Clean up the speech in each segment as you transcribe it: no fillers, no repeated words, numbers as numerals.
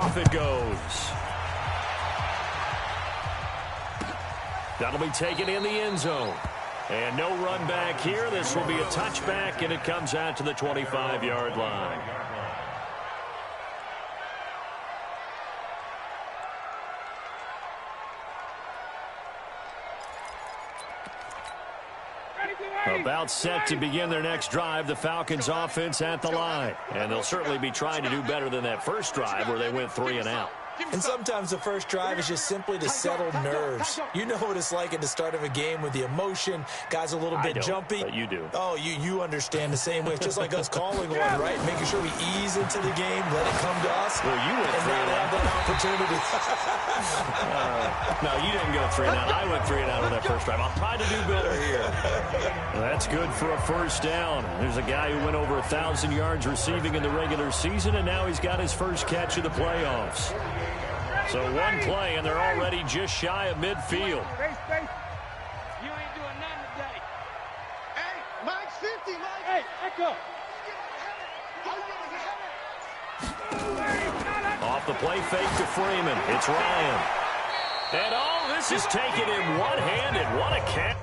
off it goes. That'll be taken in the end zone. And no run back here. This will be a touchback, and it comes out to the 25-yard line. About set to begin their next drive, the Falcons offense at the line. And they'll certainly be trying to do better than that first drive where they went 3 and out. And sometimes the first drive is just simply to settle nerves. You know what it's like at the start of a game with the emotion. Guys a little bit jumpy. But you do. Oh, you understand the same way. It's just like us calling one, right? Making sure we ease into the game, let it come to us. Well, you went 3 and out. That opportunity. No, you didn't go 3 and out. I went 3 and out on that first drive. I'll try to do better here. That's good for a first down. There's a guy who went over 1,000 yards receiving in the regular season, and now he's got his first catch of the playoffs. So one play, and they're already just shy of midfield. You ain't doing nothing today. Hey, Mike's 50, Mike. Hey, echo. Off the play fake to Freeman. It's Ryan. And this is taken in one-handed. What a catch.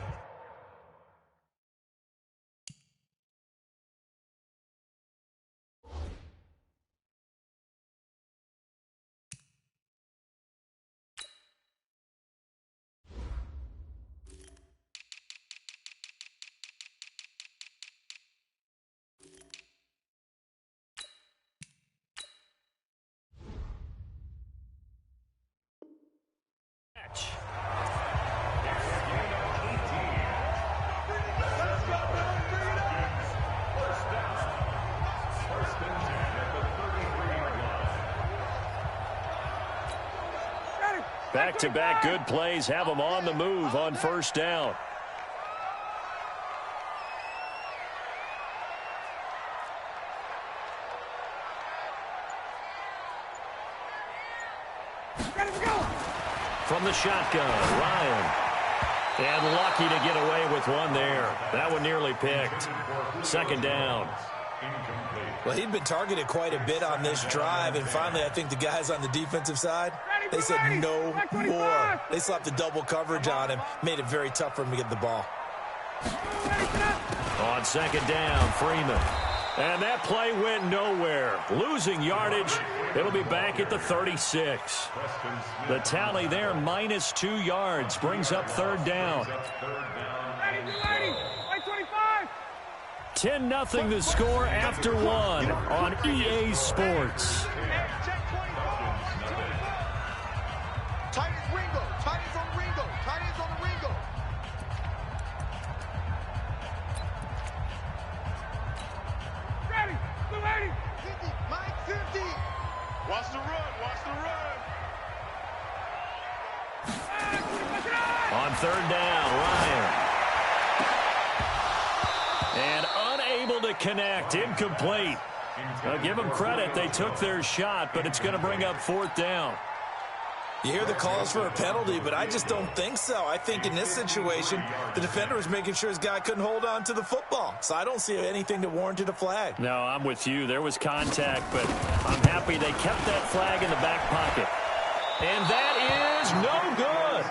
Back-to-back good plays have them on the move on first down. From the shotgun, Ryan. And lucky to get away with one there. That one nearly picked. Second down. Well, he'd been targeted quite a bit on this drive, and finally I think the guys on the defensive side, they said no more. They slapped the double coverage on him, made it very tough for him to get the ball. On second down, Freeman. And that play went nowhere. Losing yardage. It'll be back at the 36. The tally there, -2 yards, brings up third down. 10-0 the score after one on EA Sports. Watch the run, watch the run. On third down, Ryan. And unable to connect, incomplete. Now give them credit, they took their shot, but it's going to bring up fourth down. You hear the calls for a penalty, but I just don't think so. I think in this situation, the defender was making sure his guy couldn't hold on to the football. So I don't see anything that warranted a flag. No, I'm with you. There was contact, but I'm happy they kept that flag in the back pocket. And that is no good.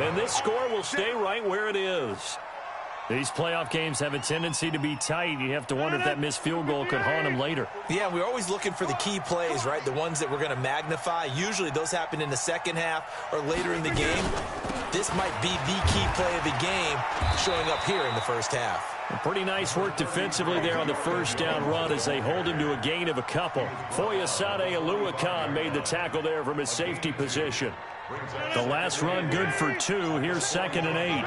And this score will stay right where it is. These playoff games have a tendency to be tight. You have to wonder if that missed field goal could haunt them later. Yeah, we're always looking for the key plays, right? The ones that we're going to magnify. Usually those happen in the second half or later in the game. This might be the key play of the game showing up here in the first half. Pretty nice work defensively there on the first down run as they hold him to a gain of a couple. Foyesade Aluakan made the tackle there from his safety position. The last run good for 2. Here's 2nd and 8.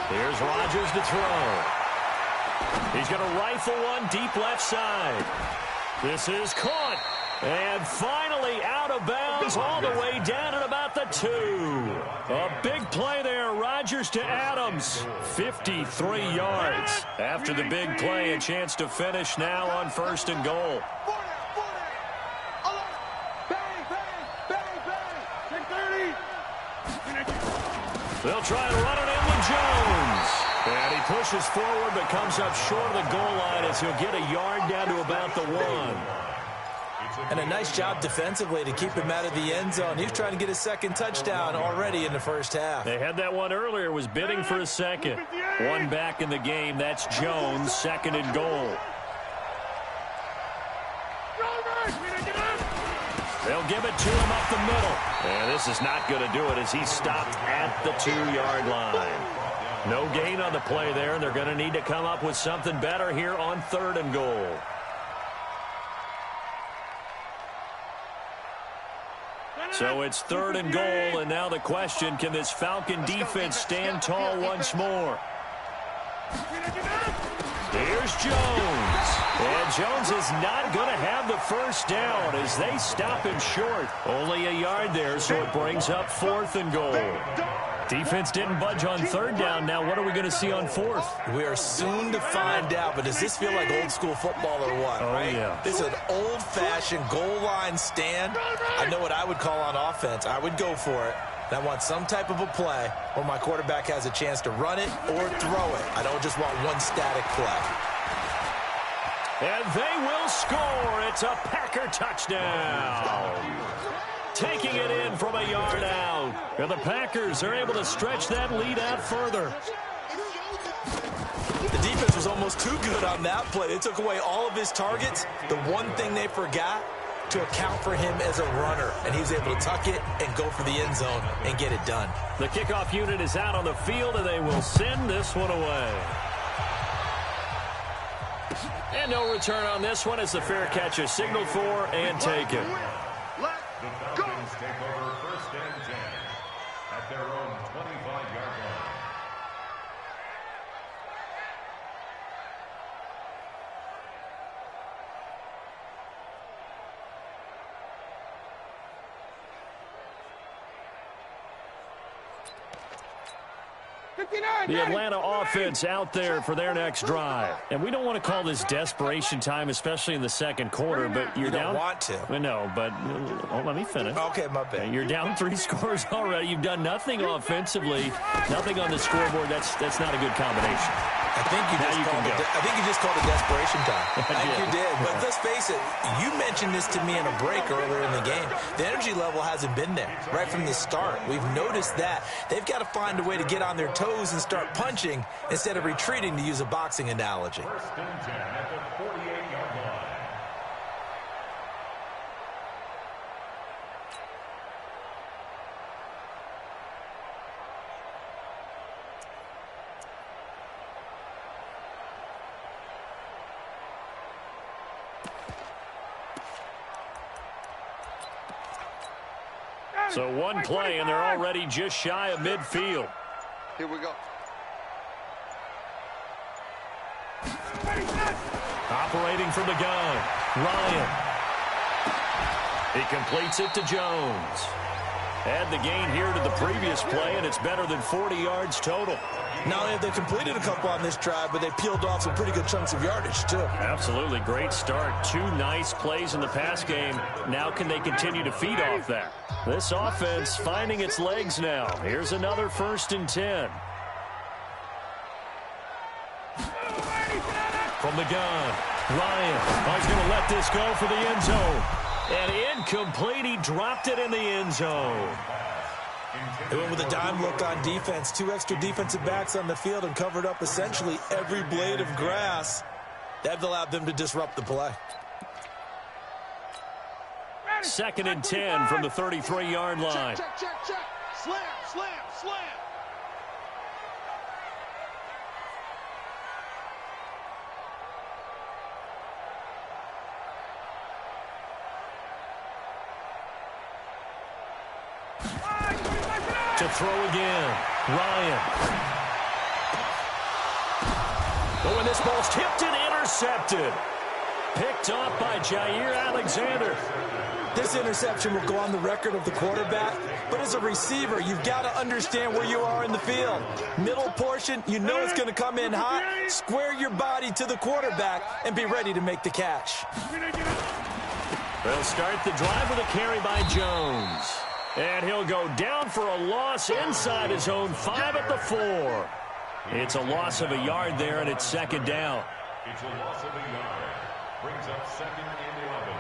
Here's Rodgers to throw. He's going to rifle one deep left side. This is caught. And finally out of bounds all the way down at about the 2. A big play there. Rodgers to Adams. 53 yards. After the big play, a chance to finish now on 1st and goal. They'll try and run it in with Jones. And he pushes forward but comes up short of the goal line as he'll get a yard down to about the 1. And a nice job defensively to keep him out of the end zone. He's trying to get his second touchdown already in the first half. They had that one earlier, was bidding for a second. One back in the game. That's Jones, second and goal. They'll give it to him up the middle. And this is not going to do it as he's stopped at the 2-yard line. No gain on the play there, and they're going to need to come up with something better here on 3rd and goal. So it's 3rd and goal, and now the question, can this Falcon defense stand tall once more? Here's Jones. And Jones is not going to have the first down as they stop him short. Only a yard there, so it brings up 4th and goal. Defense didn't budge on 3rd down. Now what are we going to see on 4th? We are soon to find out, but does this feel like old school football or what? Oh, right? Yeah. This is an old-fashioned goal line stand. I know what I would call on offense. I would go for it. And I want some type of a play where my quarterback has a chance to run it or throw it. I don't just want one static play. And they will score. It's a Packer touchdown. Taking it in from a yard out. And the Packers are able to stretch that lead out further. The defense was almost too good on that play. They took away all of his targets. The one thing they forgot, to account for him as a runner. And he was able to tuck it and go for the end zone and get it done. The kickoff unit is out on the field, and they will send this one away. And no return on this one as the fair catch is signaled for and taken. The Falcons take over 1st and 10 at their own 25-yard line. The Atlanta offense out there for their next drive. And we don't want to call this desperation time, especially in the second quarter, but you're down. You don't want to. No, but let me finish. Okay, my bad. You're down 3 scores already. You've done nothing offensively, nothing on the scoreboard. That's not a good combination. I think you just called it desperation time. I think you did. But let's face it, you mentioned this to me in a break earlier in the game. The energy level hasn't been there right from the start. We've noticed that. They've got to find a way to get on their toes and start punching instead of retreating, to use a boxing analogy. 1st and 10 at the 48-yard line. So one play, and they're already just shy of midfield. Here we go. Operating from the gun, Ryan. He completes it to Jones. Add the gain here to the previous play, and it's better than 40 yards total. Not only have they completed a couple on this drive, but they peeled off some pretty good chunks of yardage, too. Absolutely. Great start. 2 nice plays in the pass game. Now can they continue to feed off that? This offense finding its legs now. Here's another 1st and 10. From the gun, Ryan. He's going to let this go for the end zone. And incomplete. He dropped it in the end zone. They went with a dime look on defense. 2 extra defensive backs on the field and covered up essentially every blade of grass. That allowed them to disrupt the play. 2nd and 10 from the 33-yard line. Check. Slam. To throw again, Ryan. Oh, and this ball's tipped and intercepted. Picked off by Jair Alexander. This interception will go on the record of the quarterback, but as a receiver, you've got to understand where you are in the field. Middle portion, you know it's going to come in hot. Square your body to the quarterback and be ready to make the catch. They'll start the drive with a carry by Jones. And he'll go down for a loss inside his own 5 at the 4. It's a loss of a yard there, and it's second down. It's a loss of a yard. Brings up 2nd and 11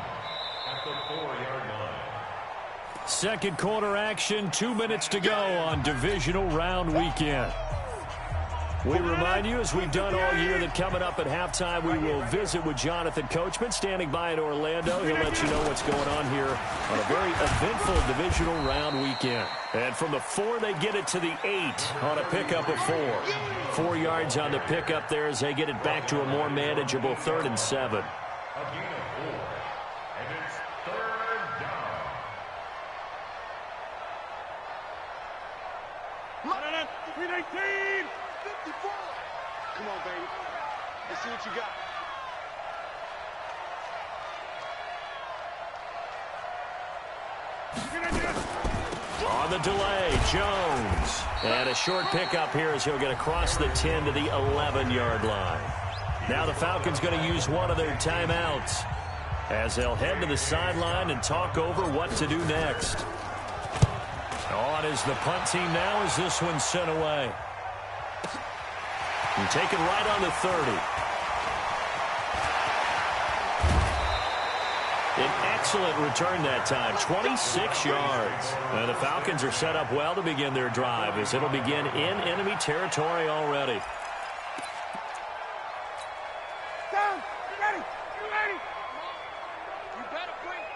at the 4-yard line. Second quarter action, 2 minutes to go on divisional round weekend. We remind you, as we've done all year, that coming up at halftime, we will visit with Jonathan Coachman, standing by in Orlando. He'll let you know what's going on here on a very eventful divisional round weekend. And from the 4, they get it to the 8 on a pickup of 4. 4 yards on the pickup there as they get it back to a more manageable 3rd and 7. A gain of 4, and it's 3rd down. Between 18, 54. Come on, baby. Let's see what you got. On the delay, Jones. And a short pickup here as he'll get across the 10 to the 11-yard line. Now the Falcons going to use one of their timeouts as they'll head to the sideline and talk over what to do next. On is the punt team now as this one's sent away. And taken right on the 30. An excellent return that time, 26 yards. And the Falcons are set up well to begin their drive as it'll begin in enemy territory already. Down. You ready? You ready? You better bring it.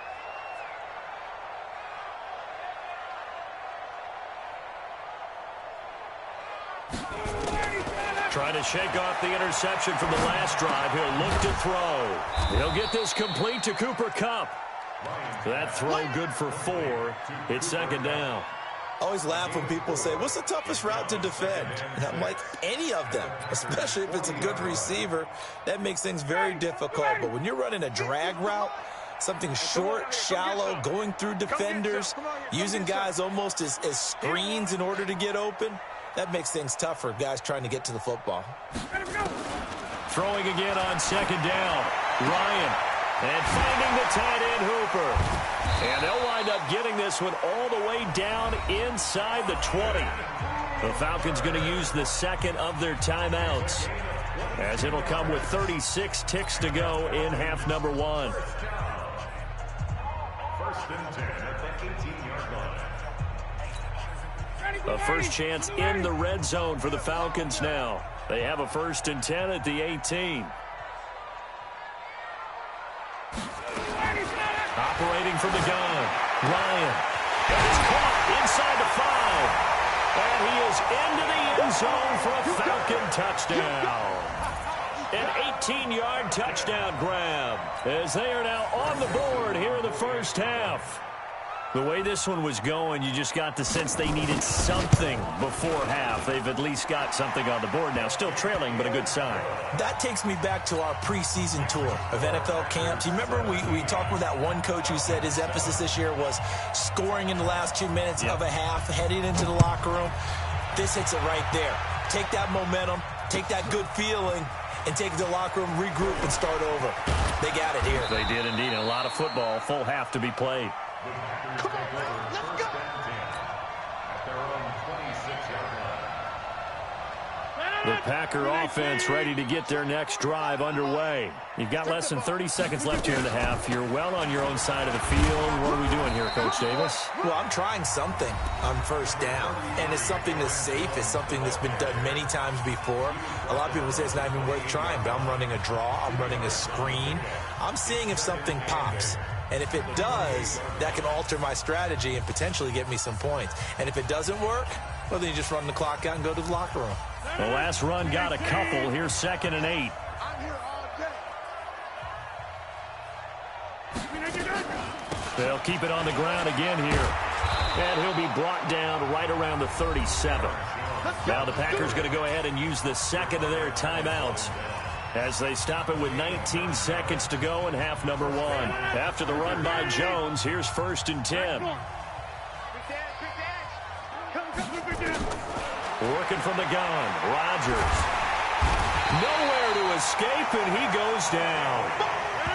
Trying to shake off the interception from the last drive. He'll look to throw. He'll get this complete to Cooper Kupp. That throw good for 4. It's second down. I always laugh when people say, what's the toughest route to defend? And I'm like, any of them, especially if it's a good receiver. That makes things very difficult. But when you're running a drag route, something short, shallow, going through defenders, using guys almost as screens in order to get open, that makes things tough for guys trying to get to the football. Throwing again on second down. Ryan. And finding the tight end Hooper. And they'll wind up getting this one all the way down inside the 20. The Falcons going to use the second of their timeouts, as it'll come with 36 ticks to go in half number 1. 1st and 10 at the 18-yard line. A first chance in the red zone for the Falcons now. They have a 1st and 10 at the 18. Operating from the gun, Ryan. And it's caught inside the 5. And he is into the end zone for a Falcon touchdown. An 18-yard touchdown grab as they are now on the board here in the first half. The way this one was going, you just got the sense they needed something before half. They've at least got something on the board now. Still trailing, but a good sign. That takes me back to our preseason tour of NFL camps. You remember we talked with that one coach who said his emphasis this year was scoring in the last 2 minutes of a half, heading into the locker room. This hits it right there. Take that momentum, take that good feeling, and take it to the locker room, regroup, and start over. They got it here. They did indeed. A lot of football, full half to be played. Come on, man. Let's go. At their own 26-yard line. The Packer offense ready to get their next drive underway. You've got less than 30 seconds left here in the half. You're well on your own side of the field. What are we doing here, Coach Davis? Well, I'm trying something on 1st down, and it's something that's safe. It's something that's been done many times before. A lot of people say it's not even worth trying, but I'm running a draw. I'm running a screen. I'm seeing if something pops. And if it does, that can alter my strategy and potentially get me some points. And if it doesn't work, well, then you just run the clock out and go to the locker room. The last run got a couple. Here's 2nd and 8. I'm here all day. They'll keep it on the ground again here. And he'll be brought down right around the 37. Now the Packers going to go ahead and use the second of their timeouts as they stop it with 19 seconds to go in half number 1. After the run by Jones, here's 1st and 10. Working from the gun, Rodgers. Nowhere to escape, and he goes down.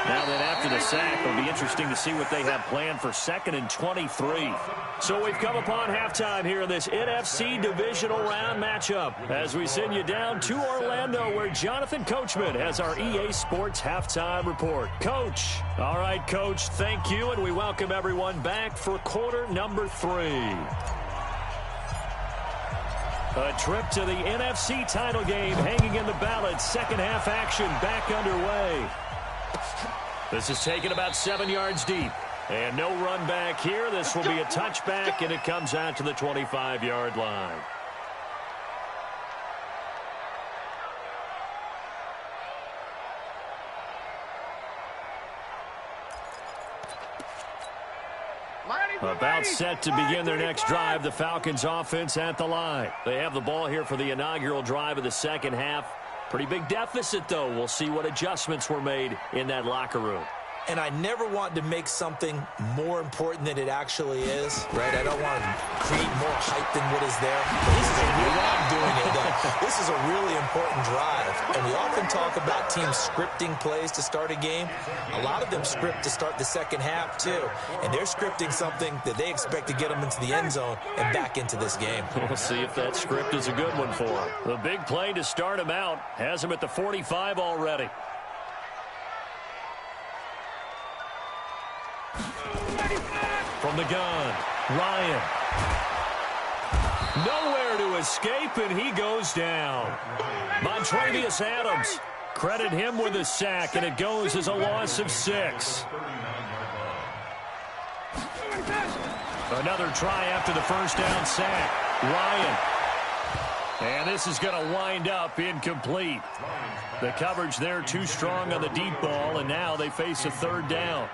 Now then, after the sack, it'll be interesting to see what they have planned for 2nd and 23. So we've come upon halftime here in this NFC divisional round matchup as we send you down to Orlando where Jonathan Coachman has our EA Sports halftime report. Coach. All right, Coach, thank you, and we welcome everyone back for quarter number 3. A trip to the NFC title game hanging in the balance. Second half action back underway. This is taken about 7 yards deep. And no run back here. This will be a touchback, and it comes out to the 25-yard line. About set to begin their next drive. The Falcons offense at the line. They have the ball here for the inaugural drive of the second half. Pretty big deficit, though. We'll see what adjustments were made in that locker room. And I never want to make something more important than it actually is, right? I don't want to create more hype than what is there. But this is I'm doing it, though. This is a really important drive. And we often talk about teams scripting plays to start a game. A lot of them script to start the second half, too. And they're scripting something that they expect to get them into the end zone and back into this game. We'll see if that script is a good one for them. The big play to start him out has him at the 45 already. From the gun, Ryan. Nowhere to escape, and he goes down. Montravius Adams. Credit him with a sack, and it goes as a loss of 6. Another try after the first down sack. Ryan. And this is going to wind up incomplete. The coverage there too strong on the deep ball, and now they face a third down.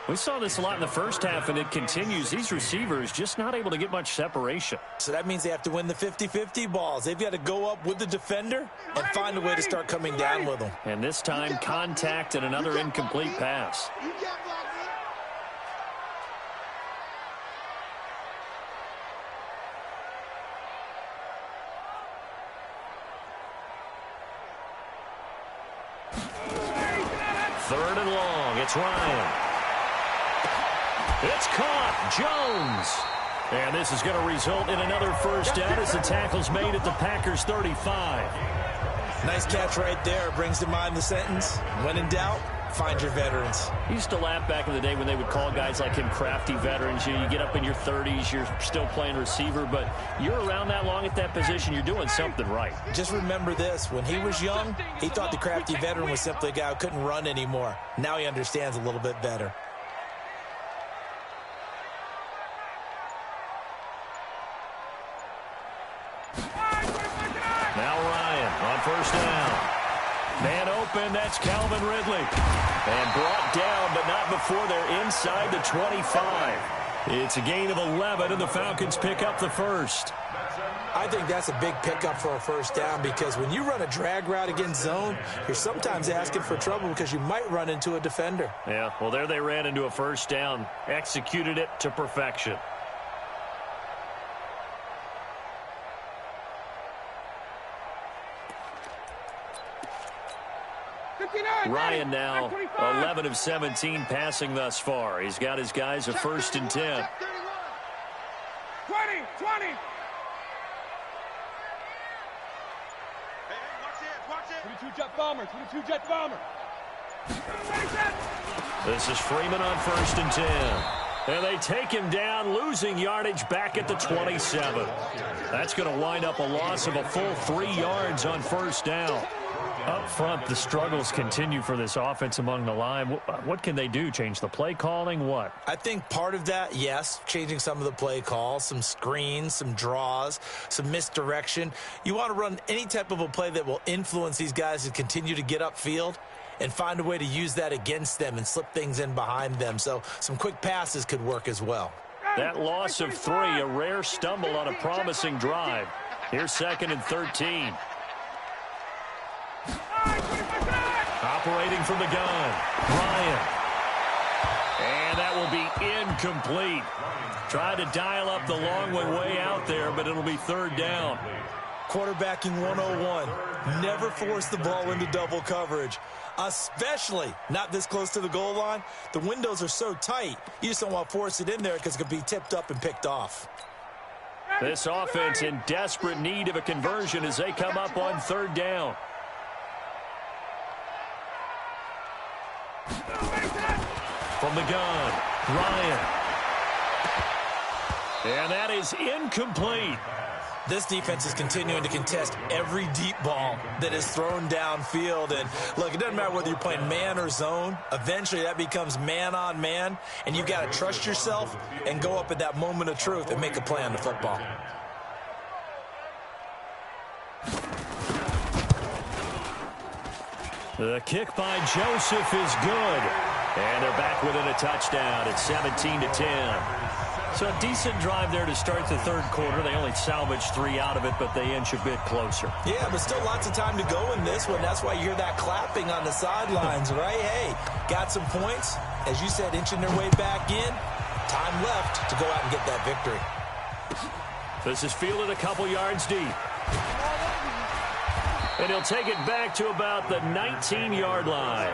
We saw this a lot in the first half, and it continues. These receivers just not able to get much separation. So that means they have to win the 50-50 balls. They've got to go up with the defender and find a way to start coming down with them. And this time, contact and another incomplete pass. Third and long. It's Ryan. It's caught. Jones. And this is going to result in another first down as the tackle's made at the Packers' 35. Nice catch right there. Brings to mind the sentence, when in doubt, find your veterans. Used to laugh back in the day when they would call guys like him crafty veterans. You get up in your 30s, you're still playing receiver, but you're around that long at that position, you're doing something right. Just remember this. When he was young, he thought the crafty veteran was simply a guy who couldn't run anymore. Now he understands a little bit better. First down. Man open, that's Calvin Ridley. And brought down, but not before they're inside the 25. It's a gain of 11, and the Falcons pick up the first. I think that's a big pickup for a first down because when you run a drag route against zone, you're sometimes asking for trouble because you might run into a defender. Yeah, well, there they ran into a first down, executed it to perfection. Ryan now 11 of 17 passing thus far. He's got his guys a 1st and 10. 20. Watch it. 22 jet bomber. This is Freeman on 1st and 10. And they take him down, losing yardage back at the 27. That's going to wind up a loss of a full 3 yards on first down. Up front, the struggles continue for this offense among the line. What can they do? Change the play calling? What? I think part of that, yes, changing some of the play calls, some screens, some draws, some misdirection. You want to run any type of a play that will influence these guys to continue to get upfield and find a way to use that against them and slip things in behind them. So some quick passes could work as well. That loss of 3, a rare stumble on a promising drive. Here's 2nd and 13. Operating from the gun, Ryan. And that will be incomplete. Tried to dial up the long way out there, but it'll be 3rd down. Quarterbacking 101. Never force the ball into double coverage. especially not this close to the goal line. The windows are so tight, you just don't want to force it in there because it could be tipped up and picked off. This offense in desperate need of a conversion as they come up on third down. From the gun, Ryan. And that is incomplete. This defense is continuing to contest every deep ball that is thrown downfield. And, look, it doesn't matter whether you're playing man or zone. Eventually, that becomes man-on-man, and you've got to trust yourself and go up at that moment of truth and make a play on the football. The kick by Joseph is good. And they're back within a touchdown at 17-10. So a decent drive there to start the third quarter. They only salvaged 3 out of it, but they inch a bit closer. Yeah, but still lots of time to go in this one. That's why you hear that clapping on the sidelines, right? Hey, got some points. As you said, inching their way back in. Time left to go out and get that victory. This is fielded a couple yards deep. And he'll take it back to about the 19-yard line.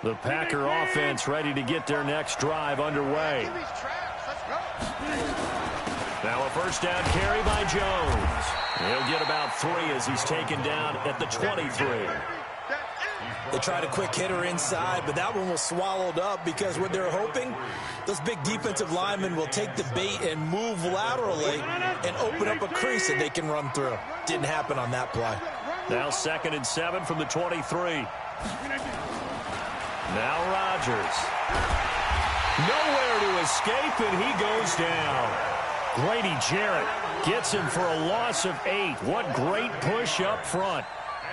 The Packer offense ready to get their next drive underway. Now a first down carry by Jones. He'll get about 3 as he's taken down at the 23. They tried a quick hitter inside, but that one was swallowed up because what they're hoping, those big defensive linemen will take the bait and move laterally and open up a crease that they can run through. Didn't happen on that play. Now 2nd and 7 from the 23. Now Rodgers. Nowhere to escape, and he goes down. Grady Jarrett gets him for a loss of 8. What great push up front.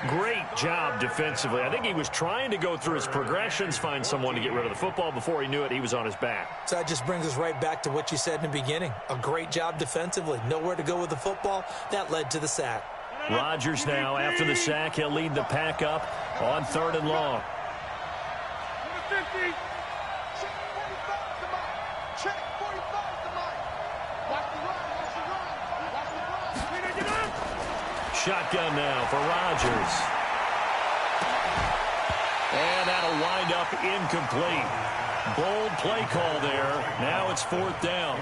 Great job defensively. I think he was trying to go through his progressions, find someone to get rid of the football. Before he knew it, he was on his back. So that just brings us right back to what you said in the beginning. A great job defensively. Nowhere to go with the football. That led to the sack. Rodgers now, after the sack, he'll lead the pack up on 3rd and long. 50. Check 45 to Mike. Check 45 to Mike. Watch the run. Watch the run. Watch the run. Shotgun now for Rodgers. And that'll wind up incomplete. Bold play call there. Now it's 4th down.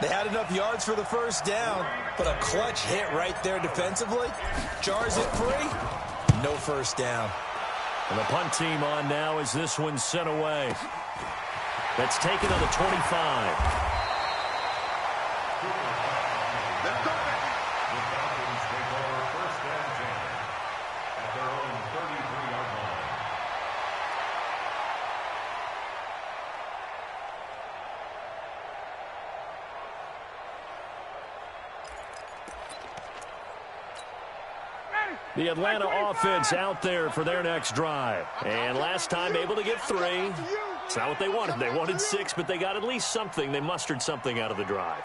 They had enough yards for the first down, but a clutch hit right there defensively. Jars it free. No first down. And the punt team on now as this one's sent away. That's taken on the 25. The Atlanta offense out there for their next drive. And last time able to get 3. It's not what they wanted. They wanted 6, but they got at least something. They mustered something out of the drive.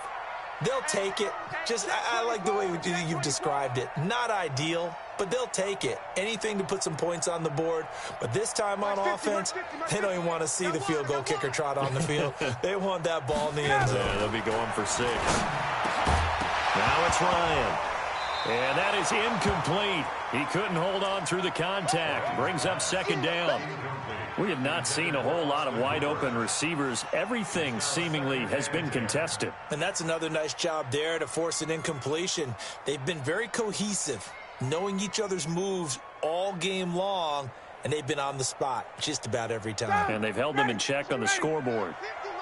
They'll take it. I like the way you've described it. Not ideal, but they'll take it. Anything to put some points on the board. But this time on offense, they don't even want to see the field goal kicker trot on the field. They want that ball in the end zone. Yeah, they'll be going for 6. Now it's Ryan. And that is incomplete. He couldn't hold on through the contact. Brings up 2nd down. We have not seen a whole lot of wide-open receivers. Everything seemingly has been contested. And that's another nice job there to force an incompletion. They've been very cohesive, knowing each other's moves all game long, and they've been on the spot just about every time. And they've held them in check on the scoreboard.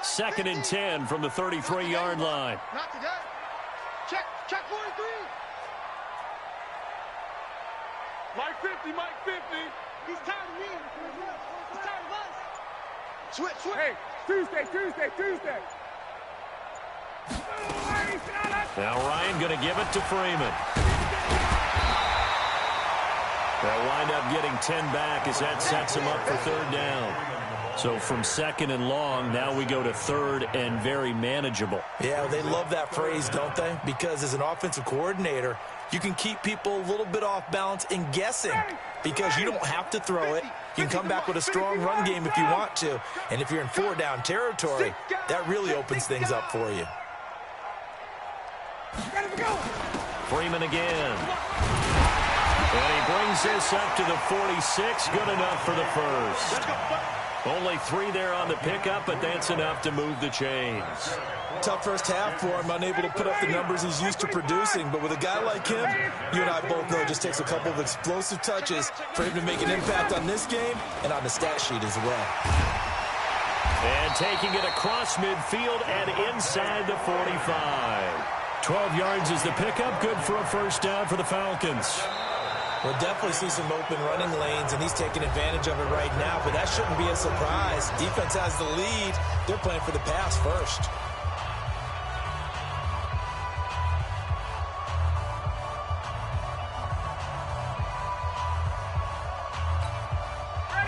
2nd and 10 from the 33-yard line. Not today. Check 43. Mike 50, Mike 50. He's tired of me. He's tired of us. Switch. Hey, Tuesday. Now Ryan going to give it to Freeman. They'll wind up getting 10 back as that sets him up for 3rd down. So from second and long, now we go to third and very manageable. Yeah, they love that phrase, don't they? Because as an offensive coordinator, you can keep people a little bit off balance and guessing because you don't have to throw it. You can come back with a strong run game if you want to. And if you're in 4-down territory, that really opens things up for you. Freeman again. And he brings this up to the 46. Good enough for the first. Only 3 there on the pickup, but that's enough to move the chains. Tough first half for him, unable to put up the numbers he's used to producing. But with a guy like him, you and I both know it just takes a couple of explosive touches for him to make an impact on this game and on the stat sheet as well. And taking it across midfield and inside the 45. 12 yards is the pickup. Good for a first down for the Falcons. We'll definitely see some open running lanes, and he's taking advantage of it right now, but that shouldn't be a surprise. Defense has the lead. They're playing for the pass first.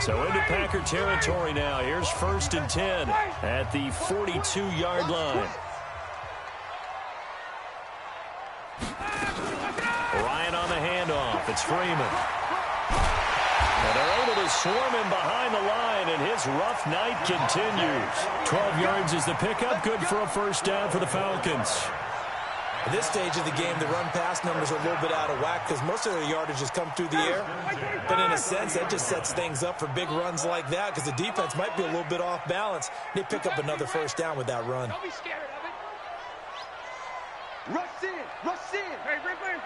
So into Packer territory now. Here's 1st and 10 at the 42-yard line. Ryan on the handoff. It's Freeman. And they're able to swarm him behind the line, and his rough night continues. 12 yards is the pickup. Good for a first down for the Falcons. At this stage of the game, the run-pass numbers are a little bit out of whack because most of their yardage has come through the air. But in a sense, that just sets things up for big runs like that because the defense might be a little bit off balance. They pick up another first down with that run. Don't be scared of it. Rush in. Rush in. Hey, Rick Lance.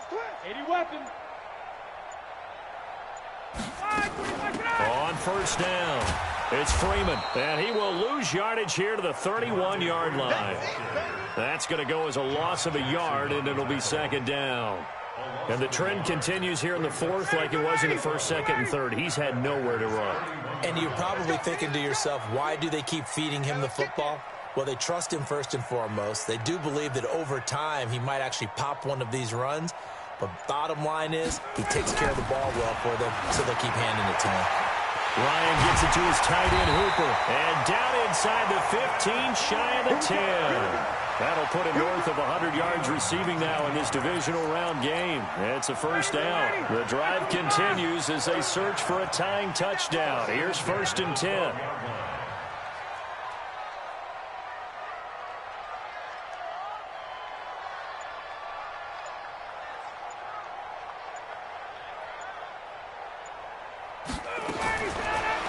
Twist. 80 weapons. On first down, it's Freeman, and he will lose yardage here to the 31-yard line. That's going to go as a loss of a yard, and it'll be second down. And the trend continues here in the fourth like it was in the first, second, and third. He's had nowhere to run. And you're probably thinking to yourself, why do they keep feeding him the football? Well, they trust him first and foremost. They do believe that over time he might actually pop one of these runs. But bottom line is he takes care of the ball well for them, so they keep handing it to him. Ryan gets it to his tight end, Hooper. And down inside the 15, shy of the 10. That'll put him north of 100 yards receiving now in this divisional round game. It's a first down. The drive continues as they search for a tying touchdown. Here's 1st and 10.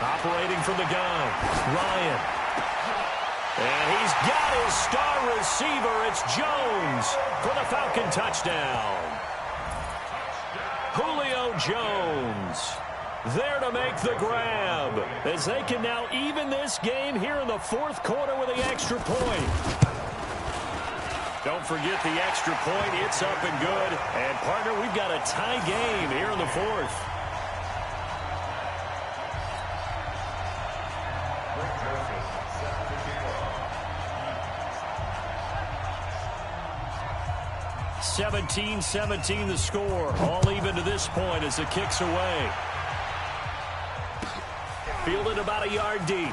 Operating from the gun, Ryan. And he's got his star receiver. It's Jones for the Falcon touchdown. Julio Jones there to make the grab as they can now even this game here in the fourth quarter with the extra point. Don't forget the extra point. It's up and good. And, partner, we've got a tie game here in the fourth. (17-17) the score. All even to this point as the kick's away. Fielded about a yard deep.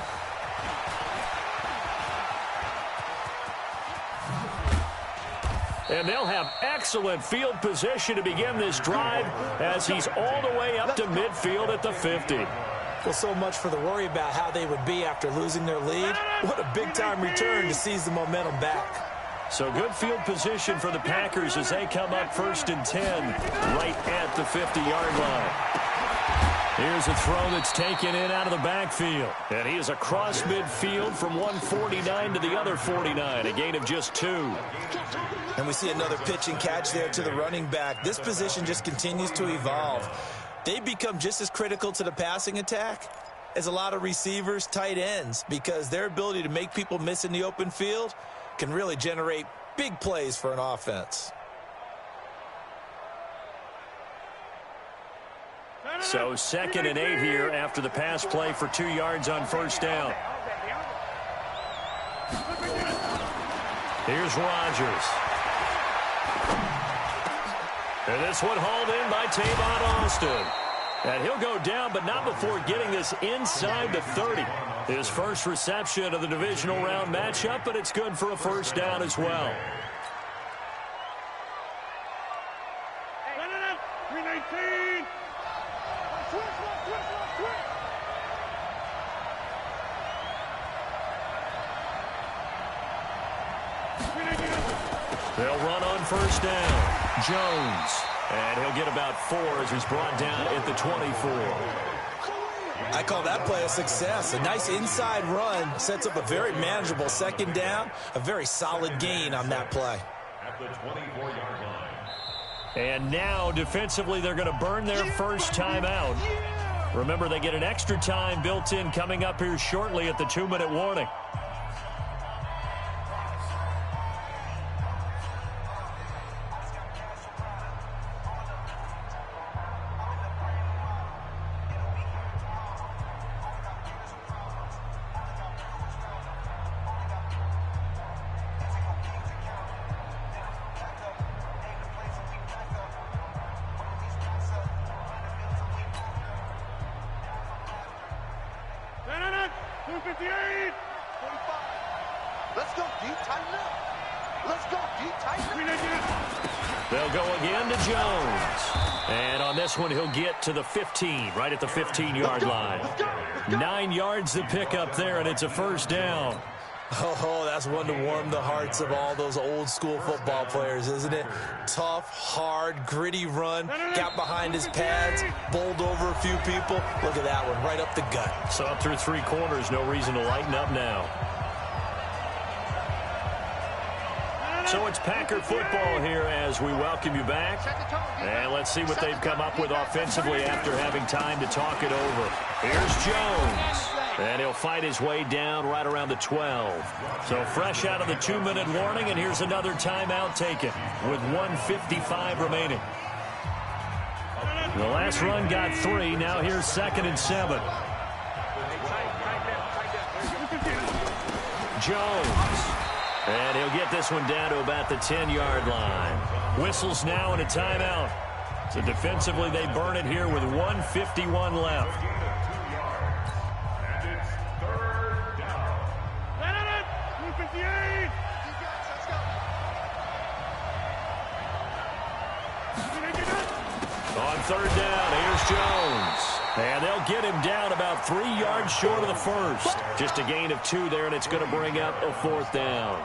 And they'll have excellent field position to begin this drive as he's all the way up to midfield at the 50. Well, so much for the worry about how they would be after losing their lead. What a big-time return to seize the momentum back. So good field position for the Packers as they come up 1st and 10 right at the 50-yard line. Here's a throw that's taken in out of the backfield. And he is across midfield from 149 to the other 49, a gain of just 2. And we see another pitch and catch there to the running back. This position just continues to evolve. They've become just as critical to the passing attack as a lot of receivers, tight ends, because their ability to make people miss in the open field can really generate big plays for an offense. So 2nd and 8 here after the pass play for 2 yards on first down. Here's Rodgers. And this one hauled in by Tavon Austin. And he'll go down, but not before getting this inside the 30. His first reception of the divisional round matchup, but it's good for a first down as well. 319. They'll run on first down. Jones. And he'll get about 4 as he's brought down at the 24. I call that play a success. A nice inside run sets up a very manageable second down. A very solid gain on that play. At the 24-yard line. And now, defensively, they're going to burn their first timeout. Remember, they get an extra time built in coming up here shortly at the 2-minute warning. Let's go deep, tighten up. Let's go deep, tighten up. They'll go again to Jones. And on this one, he'll get to the 15, right at the 15-yard line. 9 yards to pick up there, and it's a first down. Oh, that's one to warm the hearts of all those old-school football players, isn't it? Tough, hard, gritty run, got behind his pads, bowled over a few people. Look at that one, right up the gut. So up through 3 quarters, no reason to lighten up now. So it's Packer football here as we welcome you back. And let's see what they've come up with offensively after having time to talk it over. Here's Jones. And he'll fight his way down right around the 12. So fresh out of the 2-minute warning, and here's another timeout taken with 1:55 remaining. The last run got 3. Now here's 2nd and 7. Jones. And he'll get this one down to about the 10-yard line. Whistles now and a timeout. So defensively, they burn it here with 1:51 left. And it's 3rd down. 158. On 3rd down, here's Jones. And they'll get him down about 3 yards short of the first. Just a gain of 2 there, and it's going to bring up a 4th down.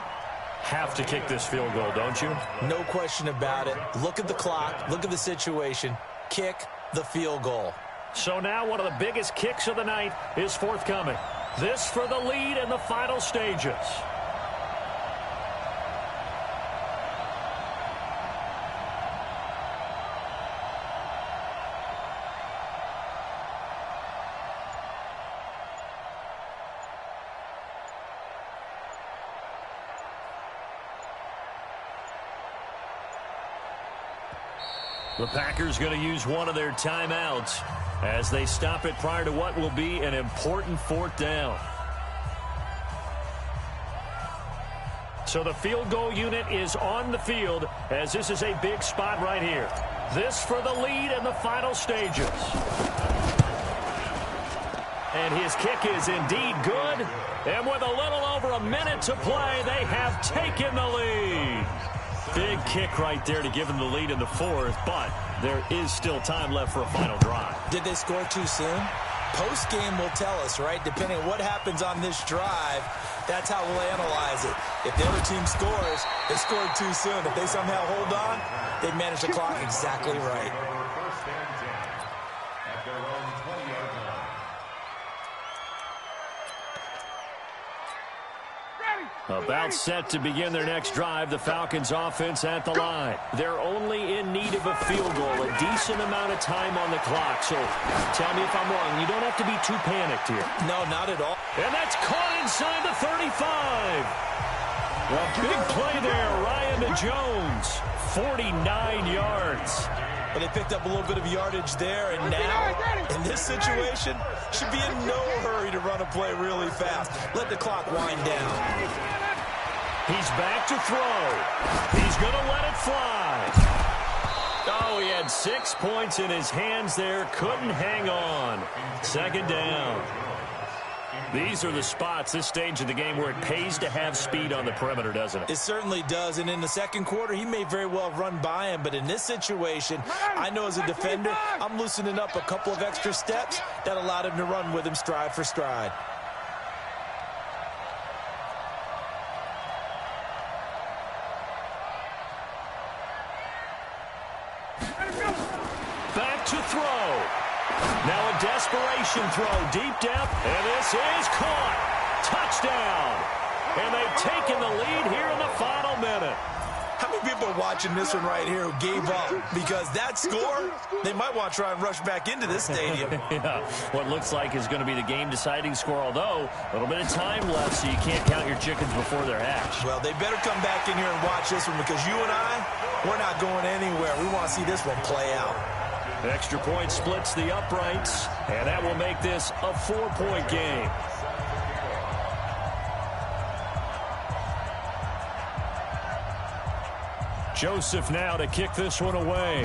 Have to kick this field goal, don't you? No question about it. Look at the clock. Look at the situation. Kick the field goal. So now one of the biggest kicks of the night is forthcoming. This for the lead in the final stages. The Packers going to use one of their timeouts as they stop it prior to what will be an important 4th down. So the field goal unit is on the field as this is a big spot right here. This for the lead in the final stages. And his kick is indeed good. And with a little over a minute to play, they have taken the lead. Big kick right there to give them the lead in the 4th, but there is still time left for a final drive. Did they score too soon? Post-game will tell us, right? Depending on what happens on this drive, that's how we'll analyze it. If the other team scores, they scored too soon. If they somehow hold on, they manage the clock exactly right. First and 10 at their own 20-yard line. About set to begin their next drive, the Falcons offense at the line. They're only in need of a field goal, a decent amount of time on the clock. So tell me if I'm wrong. You don't have to be too panicked here. No, not at all. And that's caught inside the 35. A big play there, Ryan to Jones. 49 yards. But they picked up a little bit of yardage there, and now, in this situation, should be in no hurry to run a play really fast. Let the clock wind down. He's back to throw. He's going to let it fly. Oh, he had 6 points in his hands there. Couldn't hang on. Second down. These are the spots, this stage of the game, where it pays to have speed on the perimeter, doesn't it? It certainly does, and in the second quarter, he may very well have run by him, but in this situation, I know as a defender, I'm loosening up a couple of extra steps that allowed him to run with him stride for stride. Back to throw. Now a desperation throw, deep depth, and this is caught. Touchdown. And they've taken the lead here in the final minute. How many people are watching this one right here who gave up? Because that score, they might want to try and rush back into this stadium. Yeah, what looks like is going to be the game-deciding score, although a little bit of time left, so you can't count your chickens before they're hatched. Well, they better come back in here and watch this one, because you and I, we're not going anywhere. We want to see this one play out. Extra point splits the uprights, and that will make this a 4-point game. Joseph now to kick this one away.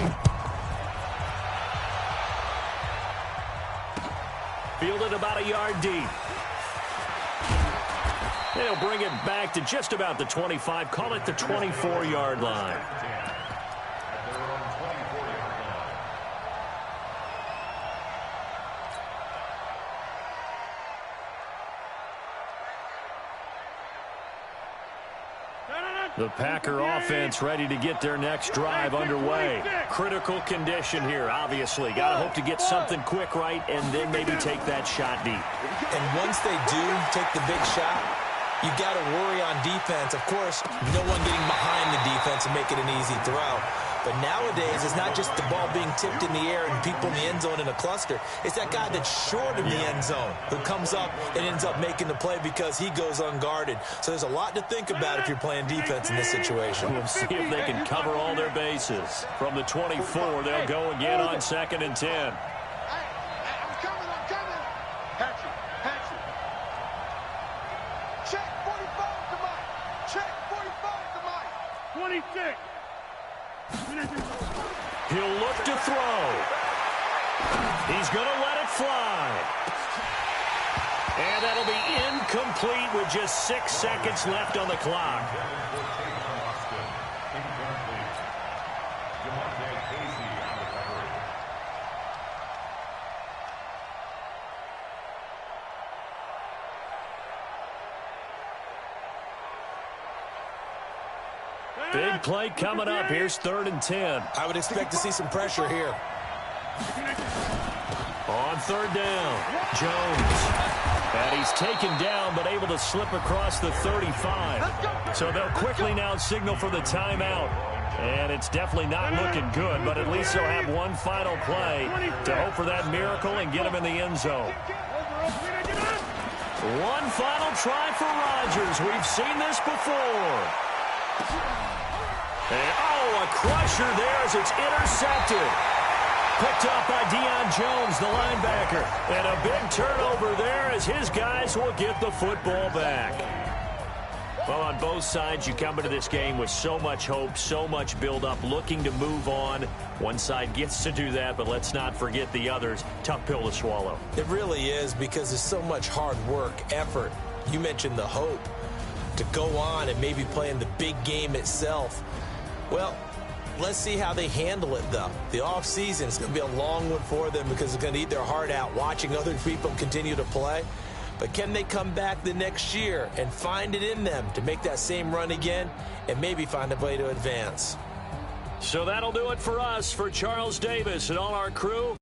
Fielded about a yard deep. They'll bring it back to just about the 25, call it the 24-yard line. The Packer offense ready to get their next drive underway. Critical condition here, obviously. Got to hope to get something quick right and then maybe take that shot deep. And once they do take the big shot, you got to worry on defense. Of course, no one getting behind the defense and making an easy throw. But nowadays, it's not just the ball being tipped in the air and people in the end zone in a cluster. It's that guy that's short of the end zone who comes up and ends up making the play because he goes unguarded. So there's a lot to think about if you're playing defense in this situation. We'll see if they can cover all their bases. From the 24, they'll go again on 2nd and 10. I'm coming. Hatchet. Check 45 to Mike. Check 45 to Mike. 26. He'll look to throw. He's going to let it fly. And that'll be incomplete with just 6 seconds left on the clock. Big play coming up. Here's 3rd and 10. I would expect to see some pressure here. On 3rd down, Jones. And he's taken down but able to slip across the 35. So they'll quickly now signal for the timeout. And it's definitely not looking good, but at least they'll have one final play to hope for that miracle and get him in the end zone. One final try for Rodgers. We've seen this before. And, a crusher there as it's intercepted. Picked up by Deion Jones, the linebacker. And a big turnover there as his guys will get the football back. Well, on both sides, you come into this game with so much hope, so much build-up, looking to move on. One side gets to do that, but let's not forget the others. Tough pill to swallow. It really is, because there's so much hard work, effort. You mentioned the hope to go on and maybe play in the big game itself. Well, let's see how they handle it, though. The offseason is going to be a long one for them because they're going to eat their heart out watching other people continue to play. But can they come back the next year and find it in them to make that same run again and maybe find a way to advance? So that'll do it for us. For Charles Davis and all our crew,